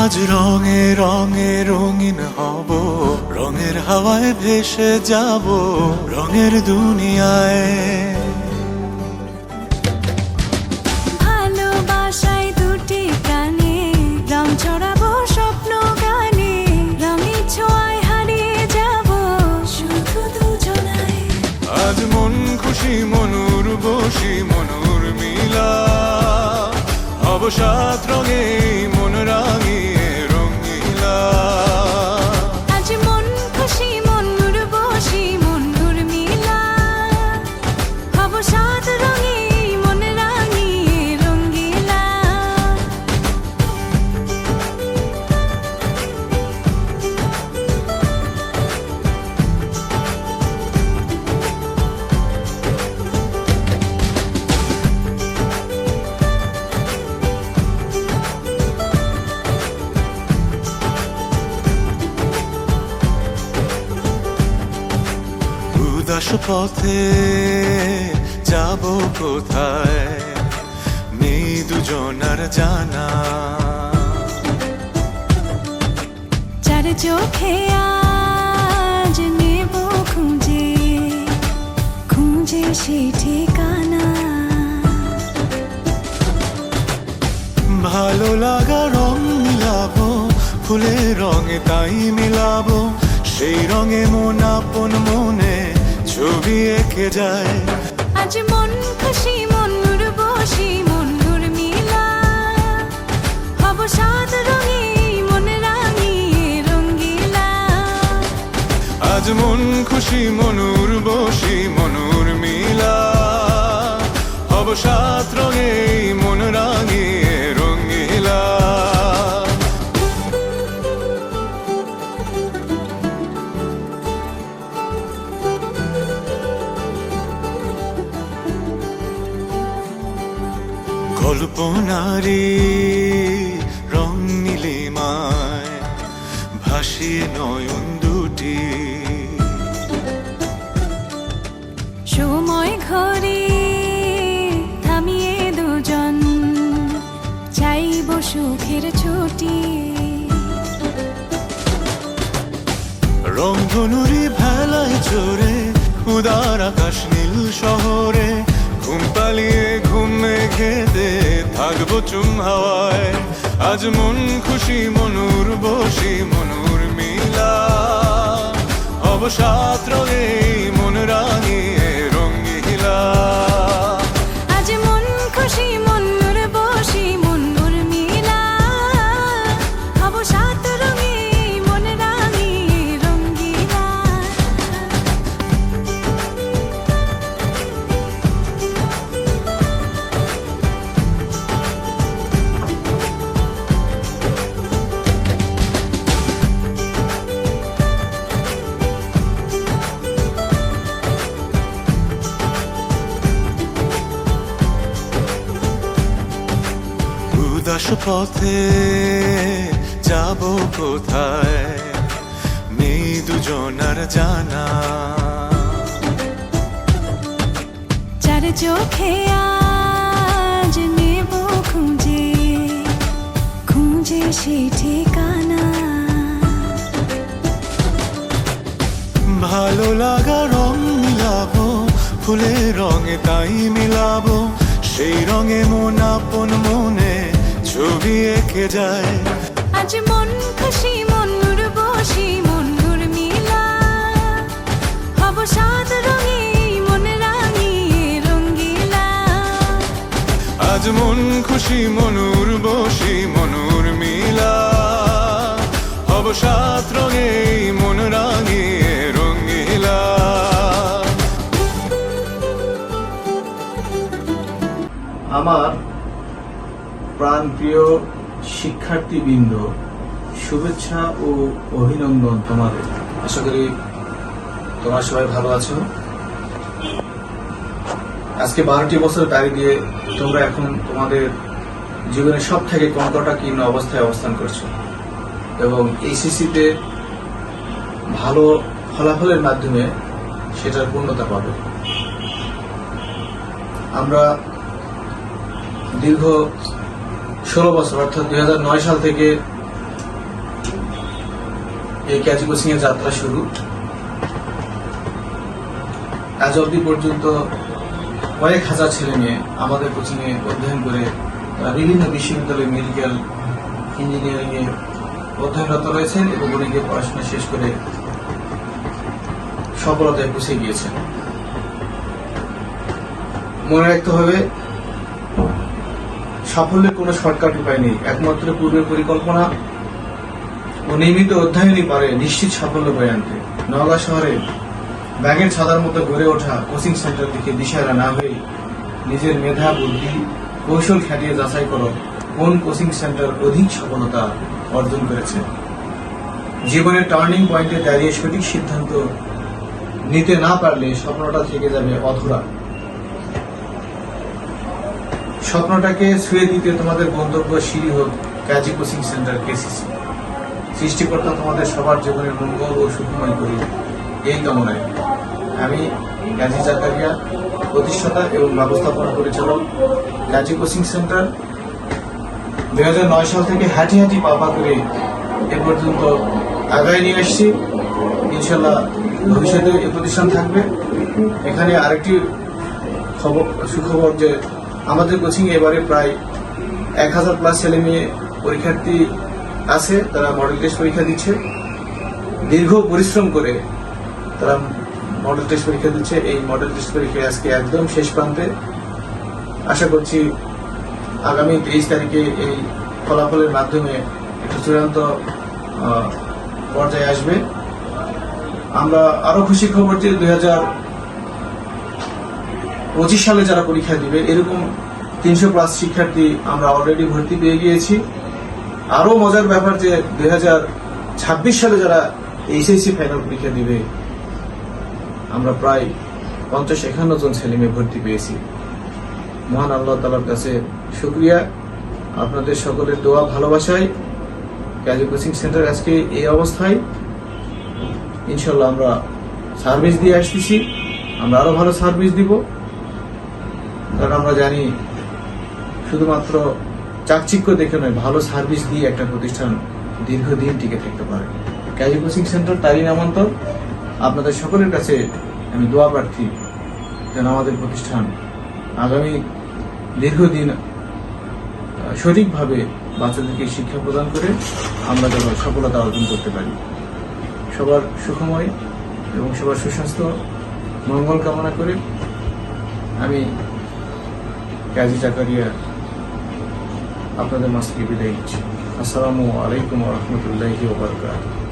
আজ রঙে রঙে রঙিন হব, রঙের হাওয়ায় ভেসে যাব রঙের দুনিয়ায়। ভালোবাসায় দুটি প্রাণে রং ছড়াবো স্বপ্ন গানে, রঙের ছোঁয়ায় হারিয়ে যাব শুধু দুজনায়। আজ মন খুশি মনুর বসি মনুর মিলা, অবসাদ রঙে মন রাঙিয়ে রঙিলা। আজ মন খুশি মনুর বসি মনুর মিলা, অবসাদ রঙে মন রাঙিয়ে রঙিলা। উদাস পথে যাব কোথায়, নেই দুজনার জানা। চার চোখে আজ নেব খুঁজে খুঁজে সে ঠিকানা। ভালো লাগা রং মিলাবো, ফুলের রঙে তাই মিলাবো, সেই রঙে মন আপন মনে ছবি এঁকে যায়। আজ মন খুশি মনুর বসি মনুর মিলা, অবসাদ রঙে মন রাঙিয়ে রঙিলা। আজ মন খুশি মনুর বসি মনুর মিলা, অবসাদ রঙে মন রাঙিয়ে রঙিলা। কল্পনারি রং নীলিমায় ভাসিয়ে নয়ন দুটি, সময় ঘরে থামিয়ে দুজন চাইব সুখের ছুটি। রংধনুরি ভেলায় চড়ে উদার আকাশ নীল শহরে, ঘুম পালিয়ে ঘুম মেঘেতে থাকবো চুম হাওয়ায়। আজ মন খুশি মনুর বসি মনুর মিলা, অবসাদ রঙে মন রাঙিয়ে রঙিলা। আজ মন খুশি মনুর বসি মনুর মিলা, অবসাদ রঙে মন রাঙিয়ে রঙিলা। উদাস পথে যাব কোথায়, নেই দুজনার জানা। চার চোখে আজ নেব খুঁজে খুঁজে সে ঠিকানা। ভালো লাগা রং মিলাবো, ফুলের রঙে তাই মিলাবো, সেই রঙে মন আপন মনে ছবি এঁকে যায়। আজ মন খুশি মনুর বসি মনুর মিলা, অবসাদ রঙে মন রাঙিয়ে রঙিলা। আজ মন খুশি মনুর বসি মনুর মিলা, অবসাদ রঙে মন রাঙিয়ে রঙিলা। আমার প্রাণপ্রিয় শিক্ষার্থীবৃন্দ, শুভেচ্ছা ও অভিনন্দন তোমাদের। আশা করি তোমরা সবাই ভালো আছো। আজকে 12টি বছর পাড়ি দিয়ে তোমরা এখন তোমাদের জীবনের সব থেকে কণ্ঠকাকীর্ণ অবস্থায় অবস্থান করছো এবং এইচএসসিতে ভালো ফলাফলের মাধ্যমে সেটার পূর্ণতা পাবে। আমরা দীর্ঘ 16 বছর অর্থাৎ 2009 সাল থেকে এই ক্যাজি কোচিং এর যাত্রা শুরু। আজ অবধি পর্যন্ত কয়েক হাজার ছেলে মেয়ে আমাদের কোচিং এ অধ্যয়ন করে তারা বিভিন্ন বিশ্ববিদ্যালয়ে মেডিকেল ইঞ্জিনিয়ারিং এ অধ্যয়নরত রয়েছেন এবং অনেকে পড়াশোনা শেষ করে সফলতায় পৌঁছে গিয়েছেন। মনে রাখতে হবে, সাফল্যের কোনো শর্টকাট উপায় নেই। একমাত্র পূর্বের পরিকল্পনা ও নিয়মিত অধ্যয়নই পারে নিশ্চিত সাফল্য বয়ে আনতে। নওগাঁ শহরে ব্যাঙের ছাতার মতো গড়ে ওঠা কোচিং সেন্টার থেকে দিশাহারা না হয়ে নিজের মেধা, বুদ্ধি, কৌশল খাটিয়ে যাচাই করো কোন কোচিং সেন্টার অধিক সফলতা অর্জন করেছে। জীবনের টার্নিং পয়েন্টে দাঁড়িয়ে সঠিক সিদ্ধান্ত নিতে না পারলে স্বপ্নটা থেকে যাবে অধুরা। স্বপ্নটাকে ছুঁয়ে দিতে তোমাদের গন্তব্য সিঁড়ি হোক ক্যাজি কোচিং সেন্টার কেসিসি। সৃষ্টিকর্তা তোমাদের সবার জীবনের মঙ্গল ও সুখময় করি এই কামনায়। আমি কাজী জাকারিয়া, প্রতিষ্ঠাতা এবং ব্যবস্থাপনা পরিচালক, কাজী কোচিং সেন্টার। 2009 সাল থেকে হাঁটি হাঁটি পাপা করে এ পর্যন্ত আগায় নিয়ে আসছি। ইনশাল্লাহ ভবিষ্যতে এই প্রতিষ্ঠান থাকবে। এখানে আরেকটি সুখবর যে আমাদের কোচিং এবারে প্রায় 1000+ ছেলে মেয়ে পরীক্ষার্থী আছে, তারা মডেল টেস্ট পরীক্ষা দিচ্ছে। দীর্ঘ পরিশ্রম করে তারা মডেল টেস্ট পরীক্ষা দিচ্ছে। এই মডেল টেস্ট পরীক্ষা আজকে একদম শেষ প্রান্তে। আশা করছি আগামী 23 তারিখে এই ফলাফলের মাধ্যমে একটা চূড়ান্ত পর্যায়ে আসবে। আমরা আরো খুশি খবর যে 2025 সালে যারা পরীক্ষা দিবে এরকম 300+ শিক্ষার্থী আমরা অলরেডি ভর্তি পেয়ে গিয়েছি। আরো মজার ব্যাপার যে 2026 সালে যারা এইচএসসি ফাইনাল পরীক্ষা দিবে আমরা প্রায় 50-51 জন ছেলে মেয়ে ভর্তি পেয়েছি। মহান আল্লাহ তাআলার কাছে শুকরিয়া, আপনাদের সকলের দোয়া ভালোবাসায় কাজী কোচিং সেন্টার আজকে এই অবস্থায়। ইনশাল্লাহ আমরা সার্ভিস দিয়ে আসতেছি, আমরা আরো ভালো সার্ভিস দিব, কারণ আমরা জানি শুধুমাত্র চাকচিক্য দেখে নয়, ভালো সার্ভিস দিয়ে একটা প্রতিষ্ঠান দীর্ঘদিন টিকে থাকতে পারে। কাজী কোচিং সেন্টার তারই নামান্তর। আপনাদের সকলের কাছে আমি দোয়া প্রার্থী যেন আমাদের প্রতিষ্ঠান আগামী দীর্ঘদিন সঠিকভাবে বাচ্চাদেরকে শিক্ষা প্রদান করে আমরা যেন সফলতা অর্জন করতে পারি। সবার সুখময় এবং সবার সুস্বাস্থ্য মঙ্গল কামনা করে আমি কাজী জাকারিয়া আপনাদের মাঝ থেকে বিদায় নিচ্ছি। আসসালামু আলাইকুম ওয়া রাহমাতুল্লাহি ওয়া বারাকাতুহু।